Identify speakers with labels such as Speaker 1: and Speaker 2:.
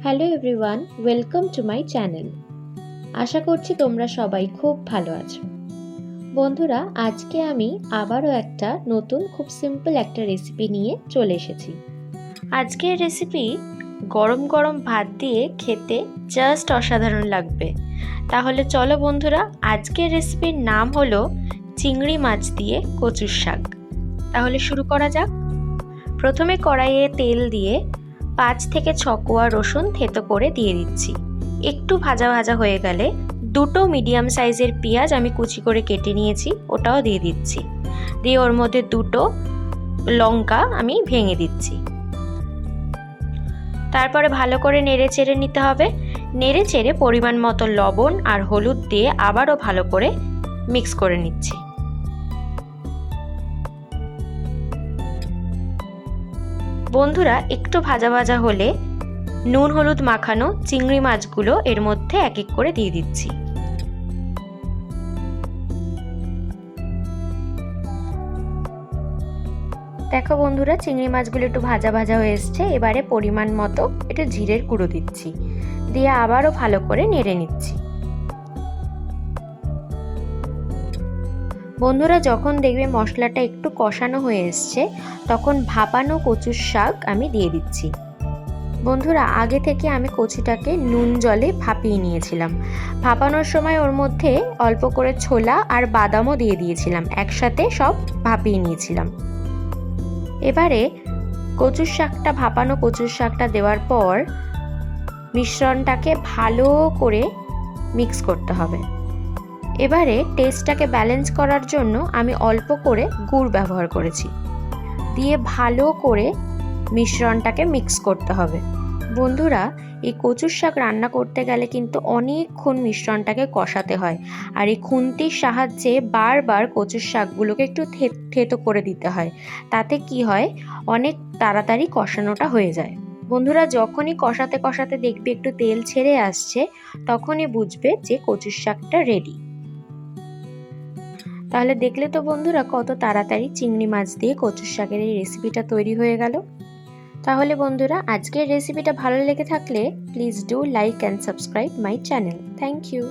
Speaker 1: Hello everyone, welcome to my channel. আশা করছি তোমরা সবাই খুব ভালো আছো। বন্ধুরা, আজকে আমি আবারও একটা নতুন খুব সিম্পল একটা রেসিপি নিয়ে চলে এসেছি। আজকের রেসিপি গরম গরম ভাত দিয়ে খেতে জাস্ট অসাধারণ লাগবে। তাহলে চলো বন্ধুরা, আজকের রেসিপির নাম হলো চিংড়ি মাছ দিয়ে কচুর শাক। তাহলে শুরু করা যাক। প্রথমে কড়াইয়ে তেল দিয়ে 5 থেকে 6 কোয়া রসুন থেতো করে দিয়ে দিচ্ছি। একটু ভাজা ভাজা হয়ে গেলে দুটো মিডিয়াম সাইজের পেঁয়াজ আমি কুচি করে কেটে নিয়েছি, ওটাও দিয়ে দিচ্ছি। দিয়ে ওর মধ্যে দুটো লঙ্কা আমি ভেঙে দিচ্ছি। তারপরে ভালো করে নেড়ে চেড়ে নিতে হবে। নেড়ে চেড়ে পরিমাণ মতো লবণ আর হলুদ দিয়ে আবারও ভালো করে মিক্স করে নিচ্ছি। বন্ধুরা, একটু ভাজা ভাজা হলে নুন হলুদ মাখানো চিংড়ি মাছগুলো এর মধ্যে এক এক করে দিয়ে দিচ্ছি। দেখো বন্ধুরা, চিংড়ি মাছগুলো একটু ভাজা ভাজা হয়ে এসছে। এবারে পরিমাণ মতো একটু জিরের গুঁড়ো দিচ্ছি, দিয়ে আবারও ভালো করে নেড়ে নিচ্ছি। বন্ধুরা, যখন দেখবে মশলাটা একটু কষানো হয়ে এসছে, তখন ভাপানো কচুর শাক আমি দিয়ে দিচ্ছি। বন্ধুরা, আগে থেকে আমি কচুটাকে নুন জলে ভাপিয়ে নিয়েছিলাম। ভাপানোর সময় ওর মধ্যে অল্প করে ছোলা আর বাদামও দিয়ে দিয়েছিলাম, একসাথে সব ভাপিয়ে নিয়েছিলাম। এবারে ভাপানো কচুর শাকটা দেওয়ার পর মিশ্রণটাকে ভালো করে মিক্স করতে হবে। এবারে টেস্টটাকে ব্যালেন্স করার জন্য আমি অল্প করে গুড় ব্যবহার করেছি। দিয়ে ভালো করে মিশ্রণটাকে মিক্স করতে হবে। বন্ধুরা, এই কচুর শাক রান্না করতে গেলে কিন্তু অনেকক্ষণ মিশ্রণটাকে কষাতে হয়, আর এই খুন্তির সাহায্যে বারবার কচুর শাকগুলোকে একটু থেতো করে দিতে হয়। তাতে কি হয়, অনেক তাড়াতাড়ি কষানোটা হয়ে যায়। বন্ধুরা, যখনই কষাতে কষাতে দেখবে একটু তেল ছেড়ে আসছে, তখনই বুঝবে যে কচুর শাকটা রেডি। তাহলে দেখলে তো বন্ধুরা, কত তাড়াতাড়ি চিংড়ি মাছ দিয়ে কচুর শাকের এই রেসিপিটা তৈরি হয়ে গেল। তাহলে বন্ধুরা, আজকের রেসিপিটা ভালো লেগে থাকলে please do like and subscribe my channel. Thank you.